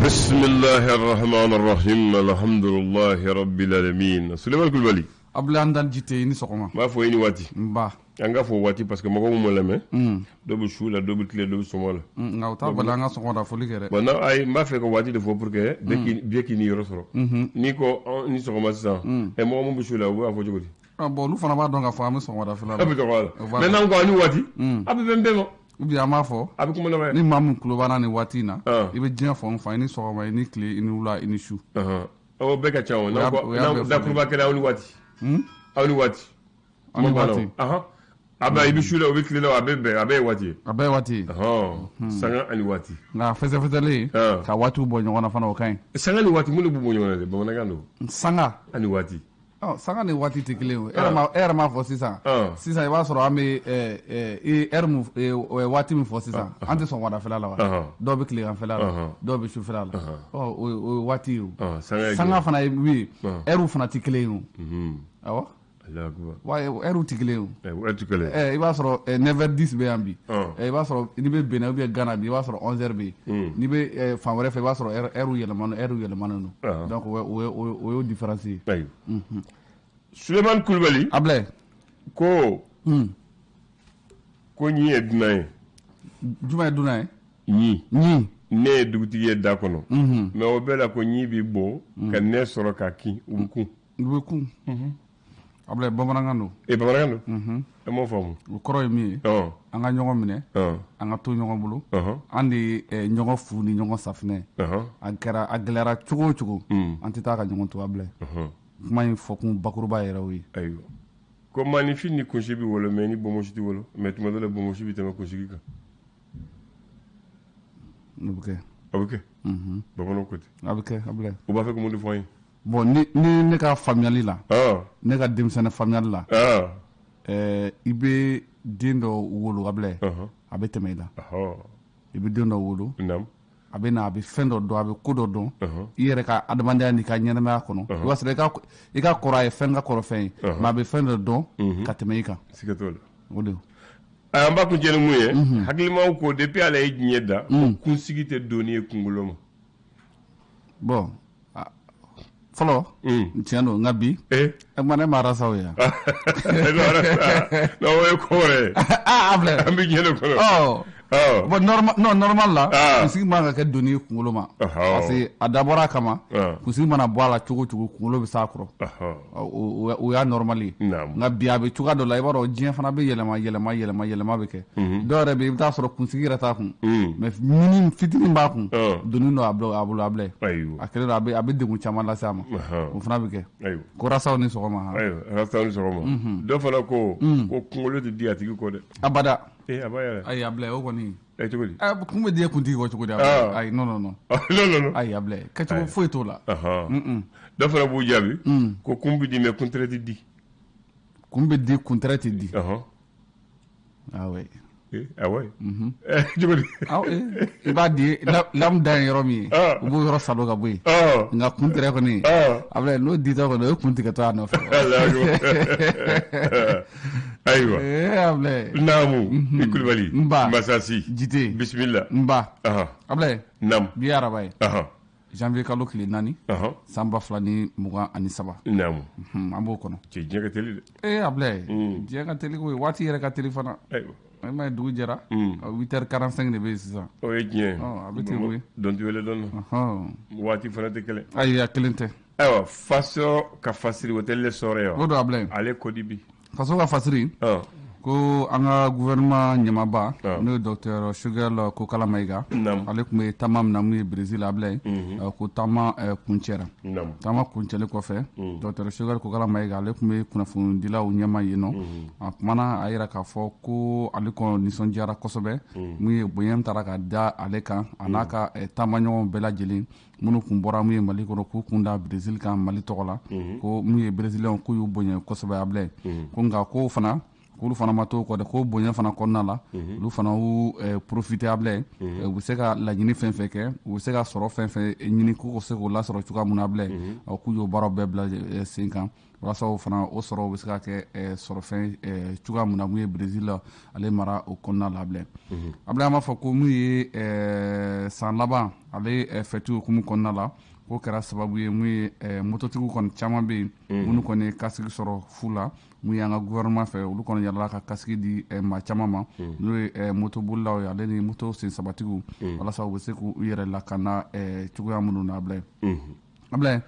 بسم الله الرحمن الرحيم الحمد لله رب العالمين سليمان كولبالي abla andal jité ni sokoma ma fo yini wati mba anga fo wati parce que mako mo lame do be shula do be clé do be somola ngawta bala nga sokoma fo ligere bon ay mba fe ko wati de fo pour que be ki ni rosoro ni ko ni sokoma sa e mo mo be shula wo afo jogoti ah bon lu fana ba donga fo am sokoma da fela abi to wala maintenant ko ni wati abi bembe mo ubi ama fo abi ko mo la ni mamu kulobana ni wati na ibe jia fo mfa ni sokoma ni clé ni wula ni shu o be ka chawo na ko da kurba kala ni wati awni wati ani wati aha aba ibi shula obi kile abe wati sanga ani wati na feze le ka watu bo nyona fana okai sanga ni wati mulu bo nyona le bomana gando sanga ani wati sanga ni wati tikile era ma fo sisa i ba soro ame mu wati mi fo sisa ante so wada fela la do be kile an fela la do be shu fela la o wati sanga fana wi fana tikile awa Allah akbar wa eru tikile tikile i ba soro never this be ambi i ba soro ni be bena be Ghana bi i ba soro 11h be ni be fan wore fe ba soro yelemano no donc o différence ayo Suleiman Koulibaly able ko ñi e dunay juma dunay ñi ne dugutigi da kono mais o bela ko ñi bi bo ka ne soro ka ki ubukun able bamanangando e mo famu o koro yi mi anga ñongo mine anga to ñongo bulu andi ñongo fu ni ñongo safne agara aglera chugo anti ta ka ñongo to able kuma in fokun bakuruba yera wi ayo ko mani fini ko shibi wolo meni bomo shiti wolo metu madala bomo shibi tema ko shigi ka nubuke babono kote able o ba fe ko mo de foyin bon ni ka famiyali la ne ka denmisɛnnin famiyali la i bɛ den dɔ wolo able a bɛ tɛmɛ i la i bɛ den dɔ wolo a bɛ na a bɛ fɛn dɔ dɔn a bɛ ko dɔ dɔn i yɛrɛ ka adamadenya n'i ka ɲɛnamaya kɔnɔ i b'a sɔrɔ i ka kɔrɔ a ye fɛn ka kɔrɔ fɛn ye mais a bɛ fɛn dɔ dɔn ka tɛmɛ i kan siga t'o la o de an b'a kun cɛni mun ye hakilimaw ko depuis ala ye diɲɛ da kunsigi tɛ doni ye kunkolo ma bon fɔlɔ tiɲɛ don nka bi ma ne ma rasaw ye non o ye ko wɛrɛ ye filɛ an bɛ diɲɛ de kɔnɔ bon normal la kunsigi man ka kɛ doni ye kunkolo ma parce que a dabɔra a kama kunsigi mana bɔ a la cogo cogo kunkolo bɛ s'a kɔrɔ o y'a normal ye nka bi a bɛ cogoya dɔ la i b'a dɔn diɲɛ fana bɛ yɛlɛma bɛ kɛ dɔw yɛrɛ bɛ i bɛ taa sɔrɔ kunsigi yɛrɛ t'a kun mais mini fitinin b'a kun doni dɔ a bolo a bilɛ a kɛlen don a bɛ degun caman lase a ma o fana bɛ kɛ ko rasaw ni sɔgɔma dɔ fana ko kunkolo tɛ di a tigi kɔ dɛ abada a b'a yɛrɛ ayi a bilɛ o kɔni cogo di kun bɛ den kuntigi kɔ cogo di ayi non ayi a bilɛ kɛcogo foyi t'o la dɔ fana b'u jaabi ko kun bɛ di mais kun tɛrɛ tɛ di kun bɛ di kun tɛrɛ tɛ di awɔ cogo di i b'a di lamu da ye yɔrɔ min ye u b'o yɔrɔ salo ka bɔ yen nka kun tɛrɛ kɔni a bilɛ n'o ditɔ kɔni o ye kun tigɛtɔ a nɔfɛ ayiwa abilɛ naamu i Kulibali Masasi jite bisimila nba abilɛ naamu bi araba ye janvier kalo tile 4 san 2023 naamu an b'o kɔnɔ cɛ diɲɛ ka teli dɛ abilɛ diɲɛ ka teli ko ye waati yɛrɛ ka teli fana i ma ye dugu jɛra 8h45 de bɛ yen sisan o ye tiɲɛ a bɛ ten koyi dɔn tɛ wele dɔn na waati fana tɛ kelen ayi a kelen tɛ ayiwa faso ka fasiri o tɛ le sɔrɔ ye wa o don abilɛ ale kodi bi faso ka fasiri ko an ka gouvernement ɲɛmaba n'o ye docteur Choguel Kokala Mayiga ale tun bɛ taama min na mun ye Brésil abilɛ ko taama kuncɛra taama kuncɛli kɔfɛ docteur Choguel Kokala Mayiga ale tun bɛ kunnafonidilaw ɲɛma yen nɔ a kumana a yira k'a fɔ ko ale kɔnɔ nisɔndiyara kosɛbɛ mun ye bonya taara ka da ale kan a n'a ka taamaɲɔgɔnw bɛɛ lajɛlen minnu kun bɔra mun ye Mali kɔnɔ k'u kun da Brésil kan Mali tɔgɔ la ko mun ye Brésilien k'u y'u bonya kosɛbɛ abilɛ ko nka ko fana k'olu fana ma to kɔ dɛ ko bonya fana kɔnɔna la olu fana y'u profiter abilɛ u bɛ se ka laɲini fɛn fɛn kɛ u bɛ se ka sɔrɔ fɛn fɛn ɲini k'u se k'o lasɔrɔ cogoya mun na abilɛ k'u y'o baaraw bɛɛ bila sen kan walasa o fana o sɔrɔ bɛ se ka kɛ sɔrɔfɛn cogoya mun na mun ye Brésil ale mara o kɔnɔna la bilen Ablaye an b'a fɔ ko mun ye san laban ale fɛti hukumu kɔnɔna la ko kɛra sababu ye mun ye mototigiw kɔni caman bɛ yen minnu kɔni kasigi sɔrɔ fu la mun ye an ka gouvernement fɛ olu kɔni yalala ka kasigi di maa caman ma n'o ye motobolilaw ye ale ni moto sensabatigiw walasa u bɛ se k'u yɛrɛ lakana cogoya minnu na Ablaye Ablaye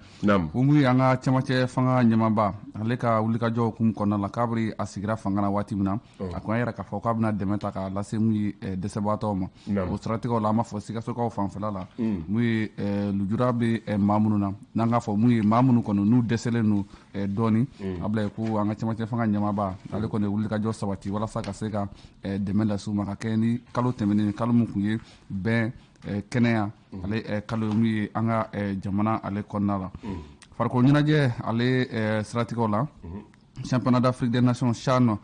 o mun ye an ka cɛmancɛ fanga ɲɛmaaba ale ka wulikajɔ hukumu kɔnɔna la k'a bɛ a sigira fanga na waati min na a ko an yɛrɛ k'a fɔ k'a bɛna dɛmɛ ta k'a lase mun ye dɛsɛbaatɔw ma o siratigɛw la an b'a fɔ Sikasokaw fanfɛla la mun ye lujura bɛ maa minnu na n'an k'a fɔ mun ye maa minnu kɔni n'u dɛsɛlen don dɔɔni Ablaye ko an ka cɛmancɛ fanga ɲɛmaaba ale kɔni ye wulikajɔ sabati walasa ka se ka dɛmɛ lase u ma ka kɛ ni kalo tɛmɛnen kalo min tun ye bɛn kɛnɛya ale kalo min ye an ka jamana ale kɔnɔna la farikolo ɲɛnajɛ ale siratigɛw la championnat d'Afrique des Nations CHAN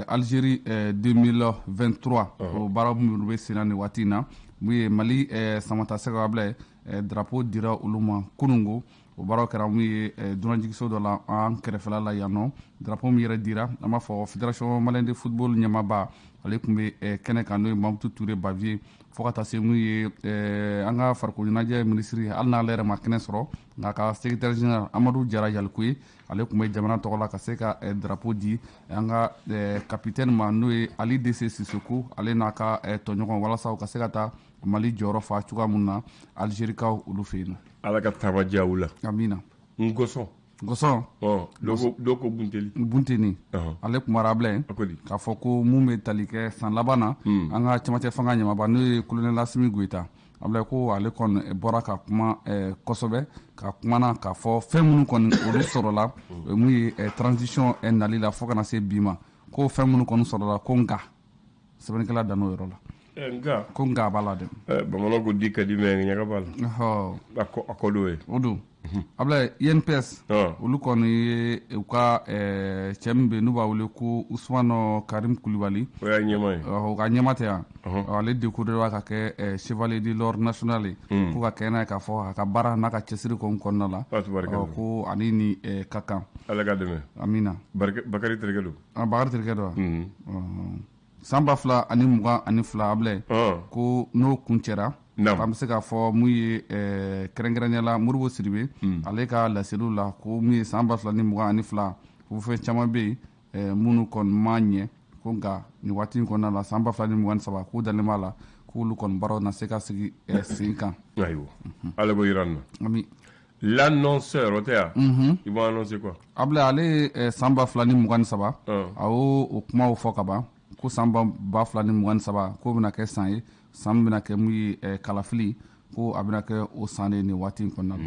Algérie 2023 o baara minnu bɛ senna nin waati in na mun ye Mali samatasɛgɛw Ablaye drapeau dira olu ma kunungo o baaraw kɛra mun ye dunanjigiso dɔ la an kɛrɛfɛla la yan nɔ drapeau min yɛrɛ dira an b'a fɔ fédération malienne de football ɲɛmaaba ale tun bɛ kɛnɛ kan n'o ye Mamutu Ture Bavier fo ka taa se mun ye an ka farikolo ɲɛnajɛ minisiri hali n'ale yɛrɛ ma kɛnɛ sɔrɔ nka ka secrétaire général Amadou Jara Yalikoye ale tun bɛ jamana tɔgɔ la ka se ka drapeau di an ka capitaine ma n'o ye Ali Dese Sissoko ale n'a ka tɔɲɔgɔn walasa u ka se ka taa Mali jɔyɔrɔ fa cogoya min na Algérikaw olu fɛ yen Ala ka taama diya u la amina Gosɔn dɔw ko Bunteni ale kumara Ablaye k'a fɔ ko mun bɛ tali kɛ san laban na an ka cɛmancɛ fanga ɲɛmaaba n'o ye colonel Assimi Goïta Ablaye ko ale kɔni bɔra ka kuma kosɛbɛ ka kumana k'a fɔ fɛn minnu kɔni olu sɔrɔla mun ye transition nali la fo kana se bi ma ko fɛn minnu kɔni sɔrɔla ko nka sɛbɛnnikɛla dan n'o yɔrɔ la ko nka b'a la dɛ bamananw ko di ka di mɛ ɲaga b'a la a ko do ye o don Ablaye INPS olu kɔni ye u ka cɛ min bɛ n'u b'a wele ko Ousmane Karim Kulibali o y'a ɲɛma ye o ka ɲɛma tɛ yan ale découvert ka kɛ chevalier de l'ordre national ye ko ka kɛ n'a ye k'a fɔ a ka baara n'a ka cɛsiri kɔnɔna la ko ani ni ka kan Ala ka dɛmɛ amina Bakari terikɛ don Bakari terikɛ don san 2022 Ablaye ko n'o kun cɛra an bɛ se k'a fɔ mun ye kɛrɛnkɛrɛnnenya Modibo Sidibe ale ka laseliw la ko mun ye san 2022 ko fɛn caman bɛ yen minnu kɔni ma ɲɛ ko nka nin waati in kɔnɔna la san 2023 k'u dalen b'a la k'olu kɔni baaraw na se ka sigi sen kan ayiwa Ala b'o jira an na ami l'annonceur o tɛ yan i b'a annoncer quoi Ablaye ale san 2023 a y'o kumaw fɔ ka ban ko san 2023 k'o bɛna kɛ san ye san bɛna kɛ mun ye kalafili ko a bɛna kɛ o san de nin waati in kɔnɔna la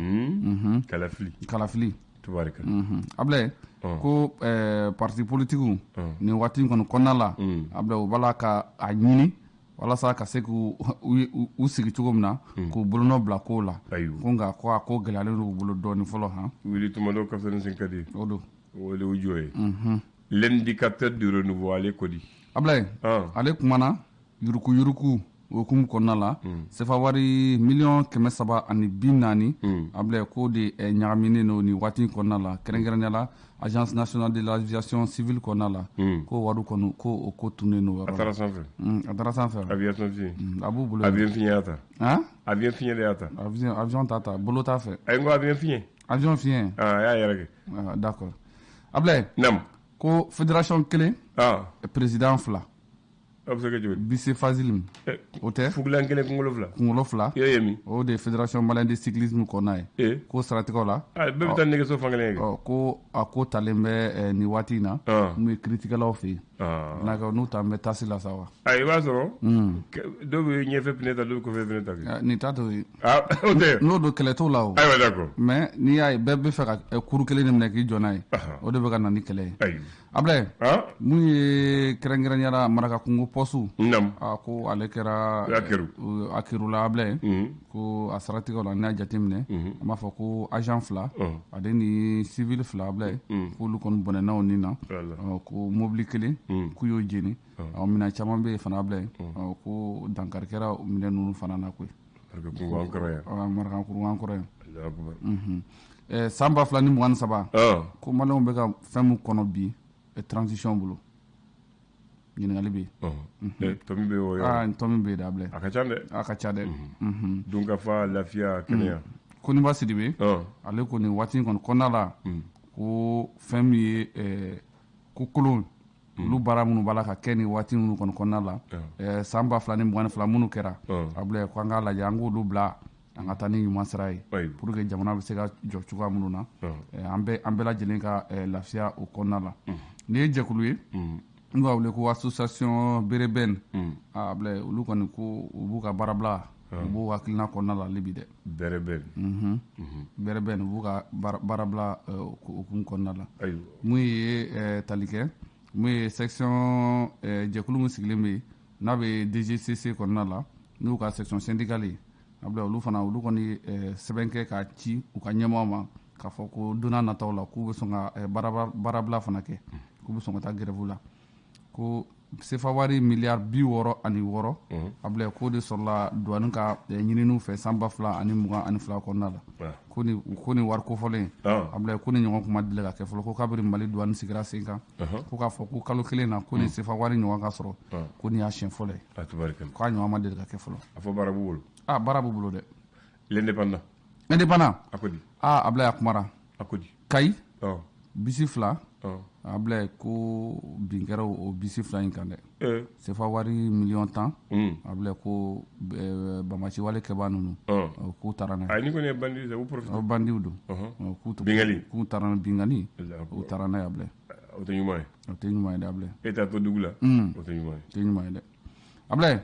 kalafili tubarika Ablaye ko parti politiques nin waati in kɔni kɔnɔna la Ablaye u b'a ka a ɲini walasa ka se k'u sigi cogo min na k'u bolonɔ bila kow la ko nka ko a ko gɛlɛyalen don u bolo dɔɔni fɔlɔ wuli tuma dɔ kasɔrɔ ka di o don o le u jɔ ye l'indicateur du renouveau ale ko di Ablaye ale kumana yuruku o hukumu kɔnɔna la sefa wari $340,000 Ablaye ko de ɲagaminen no ni waati kɔnɔna la kɛrɛnkɛrɛnnenya la agence nationale de l'aviation civile kɔnɔna la ko wari kɔni ko o ko tunnen no a taara sanfɛ aviation fiɲɛ a b'u bolo avion fiɲɛ y'a ta avion fiɲɛ de y'a ta avion t'a ta bolo t'a fɛ a ye n ko avion fiɲɛ a y'a yɛrɛ kɛ d'accord Ablaye ko fédération kelen président 2 a bɛ se ka cogo di Bise Fazili o tɛ fugulan kelen kunkolo fila i ye min o de fédération malienne de cyclisme kɔnɔna ye ko siratigɛw la bɛɛ bɛ taa nɛgɛso fan kelen kɛ ko a ko talen bɛ nin waati in na mun ye kiritiikɛlaw fɛ yen n'u ta bɛ taasi la sa wa i b'a sɔrɔ dɔw bɛ ɲɛfɛ pinɛ ta dɔw bɛ kɔfɛ pinɛ ta nin t'a to ye o tɛ n'o don kɛlɛ t'o la o ayiwa d'accord mais n'i y'a ye bɛɛ bɛ fɛ ka kuru kelen de minɛ k'i jɔ n'a ye o de bɛ ka na ni kɛlɛ ye Ablaye mun ye kɛrɛnkɛrɛnnenya marakakungo pɔsu ko ale kɛra Akiru la Ablaye ko a siratigɛw la n'i y'a jateminɛ an b'a fɔ ko agent 2 ale ni civil 2 Ablaye k'olu kɔni bɔnɛna o nin na ko mobili kelen k'u y'o jeni minɛn caman bɛ yen fana Ablaye ko dankari kɛra minɛn ninnu fana na koyi marakakungo an kɔrɔ yan marakakungo an kɔrɔ yan san 2023 ko maliyɛnw bɛ ka fɛn min kɔnɔ bi transition bolo ɲininkali bɛ yen tɔmi bɛ o yɔrɔ tɔmi bɛ yen da bilɛ a ka ca dɛ a ka ca dɛ dunkafa lafiya kɛnɛya Koniba Sidibe ale ko nin waati in kɔni kɔnɔna la ko fɛn min ye ko kolon olu baara minnu b'a la ka kɛ nin waati minnu kɔni kɔnɔna la san 2022 minnu kɛra a bila ko an k'a lajɛ an k'olu bila an ka taa ni ɲuman sira ye pour que jamana bɛ se ka jɔ cogoya minnu na an bɛɛ lajɛlen ka lafiya o kɔnɔna la nin ye jɛkulu ye n'u b'a wele ko association Berebɛn a bila olu kɔni ko u b'u ka baarabila u b'u hakilina kɔnɔna la ale bi dɛ Berebɛn u b'u ka baarabila hukumu kɔnɔna la mun ye tali kɛ mun ye section jɛkulu min sigilen bɛ n'a bɛ DGCC kɔnɔna la n'u ka section syndicale ye a bila olu kɔni sɛbɛn kɛ ka ci u ka ɲɛmɔgɔ ma k'a fɔ ko don n'a nataw la k'u bɛ sɔn ka baarabila fana kɛ k'u bɛ sɔn ka taa grève la ko sefa wari miliyari 66 a bila k'o de sɔrɔla douane ka ɲininiw fɛ san 2022 kɔnɔna la ko ni wari kofɔlen a bila ko ni ɲɔgɔn kuma deli ka kɛ fɔlɔ ko kabiri Mali douane sigira sen kan ko k'a fɔ ko kalo kelen na ko ni sefa wari ɲɔgɔn ka sɔrɔ ko nin y'a siɲɛ fɔlɔ ye k'a ɲɔgɔn ma deli ka kɛ fɔlɔ a fɔ baara b'u bolo baara b'u bolo dɛ l'indépendant a ko di a bila a kumara a ko di Kayi bisi 2 a bila ko bin kɛra o bisi 2 in kan dɛ sefa wari miliyɔn 10 a bila ko bamaci wale kɛbaa ninnu k'u taara n'a ye ni kɔni ye bandi ye u profite bandiw don k'u taara na bingani u taara n'a ye a bila o tɛ ɲuman ye dɛ a bila e t'a to dugu la o tɛ ɲuman ye dɛ a bila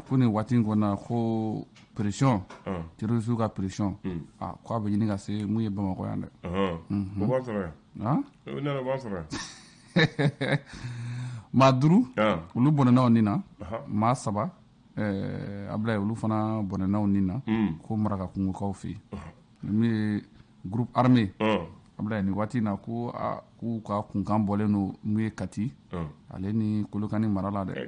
ko nin waati in kɔnɔna ko pression terroriste ka pression ko a bɛ ɲini ka se mun ye Bamakɔ yan dɛ o b'an sɔrɔ yan o nana b'an sɔrɔ yan maa 5 olu bɔnɛnaw nin na maa 7 a bila olu fana bɔnɛnaw nin na ko maraka kungokaw fɛ yen min ye groupe armé a bila nin waati in na ko k'u ka kunkan bɔlen don mun ye Kati ale ni Kolokani mara la dɛ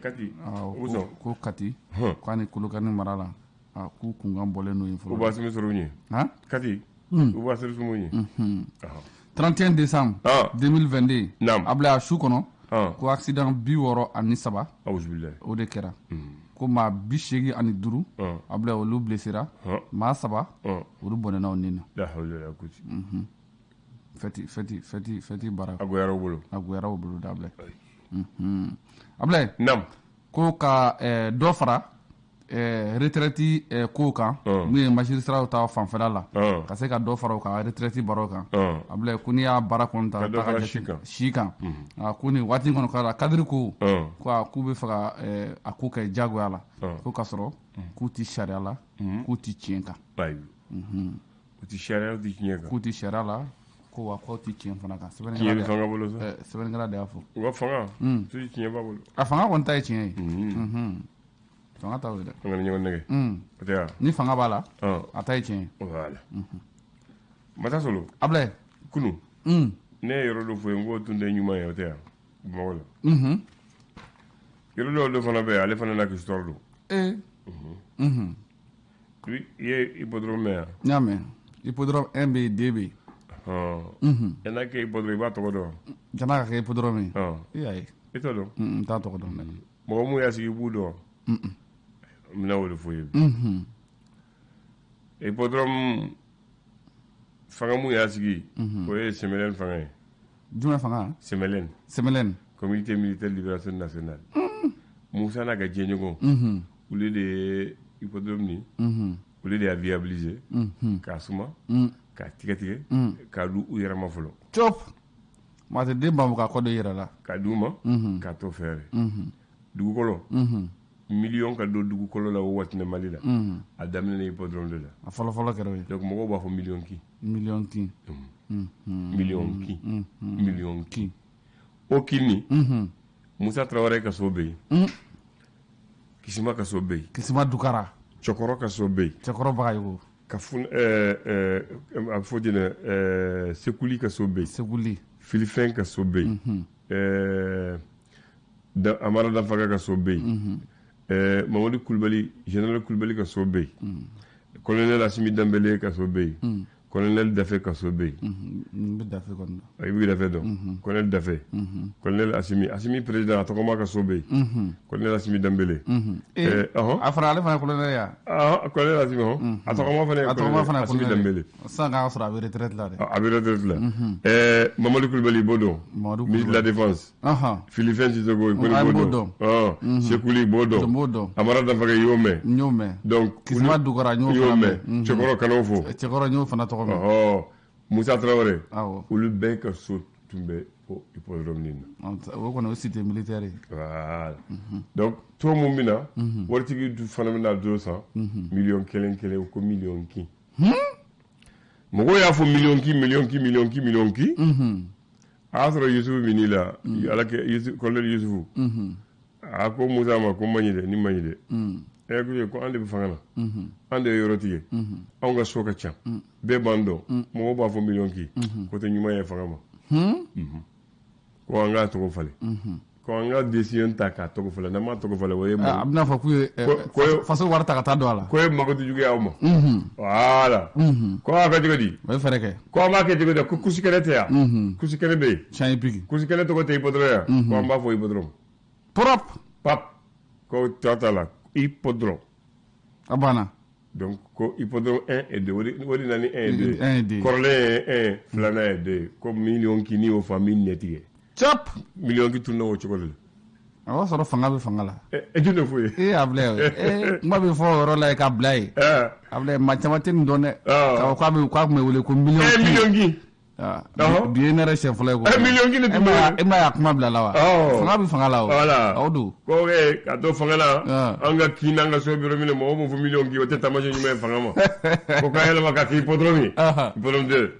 ko Kati k'a ni Kolokani mara la k'u kunkan bɔlen don yen fɔlɔ u b'a simi sɔrɔ u ɲɛ Kati u b'a simi sɔrɔ u ɲɛ 31 décembre 2022 a bila a su kɔnɔ ko accident 63 o de kɛra ko maa 85 a bila olu blessera maa 7 olu bɔnɛnaw nin na fɛti baara a goyara u bolo da bila a bila ko ka dɔ fara retraite kow kan mun ye magistrat ta fanfɛla la ka se ka dɔ fara u ka retraite baaraw kan a bila ko n'i y'a baara kɔni ta si kan ko nin waati kɔnɔ k'a kadiri ko k'u bɛ fɛ ka a ko kɛ jagoya la ko k'a sɔrɔ k'u tɛ sariya la k'u tɛ tiɲɛ kan k'u tɛ sariya la ko wa k'aw tɛ tiɲɛ fana kan sɛbɛnnikɛla de y'a fɔ u ka fanga tiɲɛ b'a bolo a fanga kɔni ta ye tiɲɛ ye fanga t'aw ye dɛ an ka ɲɔgɔn nɛgɛ ni fanga b'a la a ta ye tiɲɛ ye Mata Solo a bila kunu ne ye yɔrɔ dɔ fɔ ye n k'o tun tɛ ɲuman ye o tɛ yan Bamakɔ la yɔrɔ dɔw de fana bɛ yen ale fana n'a ka histoire don i ye hippodrome mɛn yan n y'a mɛn hippodrome 1 bɛ yen 2 bɛ yen n'a kɛ hippodrome i b'a tɔgɔ dɔn jana ka kɛ hippodrome ye i y'a ye i t'o dɔn n t'a tɔgɔ dɔn dɛ mɔgɔ mun y'a sigi i b'u dɔn n bɛna o de fɔ ye hippodrome fanga mun y'a sigi o ye Semelène fanga ye jumɛn fanga Semelène communauté militaire libération nationale Musa n'a ka diɲɛɲɔgɔn olu de ye hippodrome nin olu de y'a viabiliser k'a suma k'a tigɛ k'a du u yɛrɛ ma fɔlɔ cop maa tɛ den bamu k'a kɔ don i yɛrɛ la k'a d'u ma k'a to fɛɛrɛ dugukolo miliyɔn ka don dugukolo la o waati Mali la a daminɛ hippodrome de la a fɔlɔ kɛra o ye donc mɔgɔw b'a fɔ miliyɔn kin o kin nin Musa Traoré ka so bɛ yen Kisima ka so bɛ yen Kisima Dukara Cɔkɔrɔ ka so bɛ yen Cɔkɔrɔ Bagayogo ka fun a bɛ fɔ jɛnɛ Sekuli ka so bɛ yen Sekuli Filifɛn ka so bɛ yen Amara Dafaga ka so bɛ yen Mamadu Kulibali Général Kulibali ka so bɛ yen colonel Assimi Dembélé kaso be colonel Daffé kaso be be Daffé kon ay bi Daffé don colonel Daffé colonel Assimi président atokoma kaso be colonel Assimi Dembélé afra ale fana colonel ya colonel Assimi atokoma fana Assimi Dembélé sanga afra be retraite la de abi retraite la Mamadou Koulibaly Bodo ministre de la défense Philippe Sissoko Bodo Sekouli Bodo Amara Dafaga Yome donc Kisma Dugara Yome Chekoro Kanofo Chekoro Yome fana to Moussa Traoré olu bɛɛ ka so tun bɛ o hippodrome nin na o kɔni o cité militaire voilà donc to mun bɛna waritigi fana bɛna do san miliyɔn kelen ko miliyɔn kin mɔgɔw y'a fɔ miliyɔn kin a y'a sɔrɔ Yusufu min'i la ala kɛ colonel Yusufu a ko Musa ma ko man ɲi dɛ ni man ɲi dɛ ko an de bɛ fanga na an de ye yɔrɔ tigɛ anw ka so ka ca bɛɛ b'an dɔn mɔgɔw b'a fɔ miliyɔn kin ko tɛ ɲuman ye fanga ma ko an k'a tɔgɔ falen ko an ka décision ta k'a tɔgɔ falen n'an m'a tɔgɔ falen o ye a bɛna fɔ k'u ye faso wari ta ka taa don a la ko ye mago tɛ juguya aw ma voilà ko a ka cogo di o ye fɛrɛ kɛ ko an b'a kɛ cogo di ko kusikɛnɛ tɛ yan kusikɛnɛ bɛ yen Champs Épiques kusikɛnɛ tɔgɔ tɛ hippodrome yan ko an b'a fɔ hippodrome propre pap ko tɔ la hippodrome a banna donc ko hippodrome 1 et 2 o de nani 1 et 2 kɔrɔlen ye 1 filanan ye 2 ko miliyɔn kin n'i y'o fa min ɲɛ tigɛ cap miliyɔn kin tunna o cogo de la a b'a sɔrɔ fanga bɛ fanga la jɔn de f'o ye Ablaye kuma bɛ fɔ o yɔrɔ la k'a bila ye Ablaye maa caman tɛ nin dɔn dɛ k'a tun bɛ wele ko miliyɔn kin bi ye ne yɛrɛ siɲɛ fɔlɔ ye ko miliyɔn kin de tun bɛ e ma y'a kuma bila la wa fanga bɛ fanga la o voilà o don ko ka to fanga la an ka kin n'an ka so bɛ yɔrɔ min na mɔgɔw b'o fɔ miliyɔn kin o tɛ taamasiyɛn ɲuman ye fanga ma ko k'a yɛlɛma k'a kɛ hippodrome ye hippodrome 2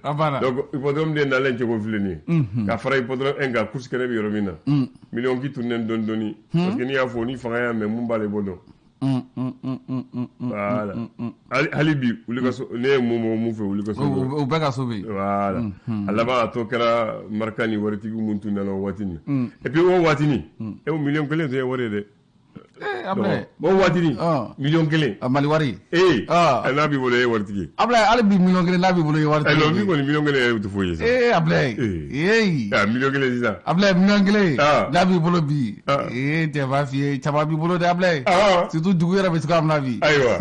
donc hippodrome 2 nalen cogo filɛ nin ye ka fara hippodrome 1 kan kusikɛnɛ bɛ yɔrɔ min na miliyɔn kin tunnen dɔɔni parce que n'i y'a fɔ ni fanga y'a mɛn mun b'ale bɔ dɔn voilà hali bi wuli ka so ne ye mun fɛ wuli ka so o bɛɛ ka so bɛ yen voilà a laban a tɔ kɛra marika ni waritigi mun tun nana o waati nin et puis o waati nin o miliyɔn kelen tun ye wari ye dɛ Ablaye o waati nin miliyɔn kelen Mali wari n'a b'i bolo e ye waritigi Ablaye hali bi miliyɔn kelen n'a b'i bolo e ye waritigi non min kɔni miliyɔn kelen yɛrɛ tɛ foyi ye sa Ablaye miliyɔn kelen sisan Ablaye miliyɔn kelen n'a b'i bolo bi tɛ b'a f'i ye caman b'i bolo dɛ Ablaye surtout dugu yɛrɛ bɛ cogoya min na bi ayiwa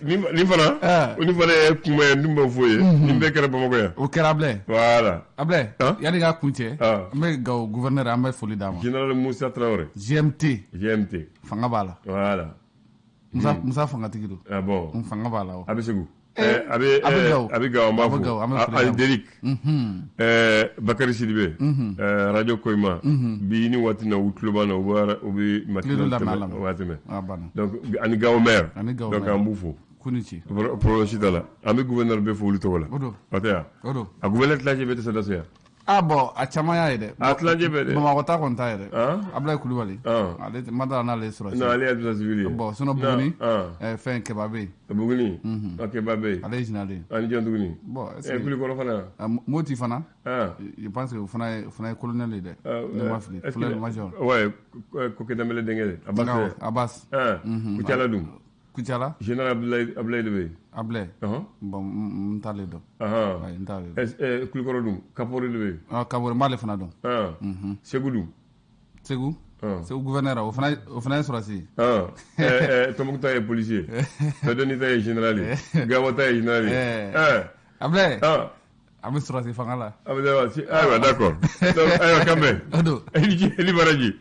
nin fana ye kuma ye n b'o f'o ye nin bɛɛ kɛra Bamakɔ yan o kɛra Ablaye voilà Ablaye yanni k'a kun cɛ an bɛ Gawo gouverneur an bɛ foli d'a ma général Moussa Traoré GMT fanga b'a la voilà Musa fangatigi don bon fanga b'a la a bɛ Segu a bɛ Gawo an b'a fɔ Alidéric Bakary Sidibé radio Koyima bi ni waati na u tulo b'an na u bɛ matinale tɛmɛ o b'a tɛmɛ donc ani Gawo maire donc an b'u fo problème si t'a la an bɛ gouverneur bɛɛ fo olu tɔgɔ la o tɛ yan a gouverneur tilancɛ bɛɛ tɛ se da so yan bon a caman y'a ye dɛ a tilancɛ bɛɛ dɛ Bamakɔ ta kɔni t'a ye dɛ Ablaye Kulubali ale ma dara n'ale sɔrɔ non ale ye adjoint civil ye bon sinon Buguni fɛn Kɛba bɛ yen Buguni Kɛba bɛ yen ale ye général ye ani jɔn tuguni bon Kulikɔrɔ fana Moti fana je pense que o fana ye colonel ye dɛ ne ma fili colonel major ouais Koke Dembélé denkɛ Abbas Kucala dun Kucala général Ablaye de bɛ yen Ablaye bon n t'ale dɔn n t'ale dɔn Kulikɔrɔ dun Kapori de bɛ yen Kapori n b'ale fana dɔn Segu dun Segu gouverneur o fana ye sɔrɔsi ye Tombouctou ta ye policier Tadoni ta ye général ye Gawo ta ye général ye Ablaye an bɛ sɔrɔsi fanga la ayiwa d'accord donc ayiwa Kambɛ i ni baraji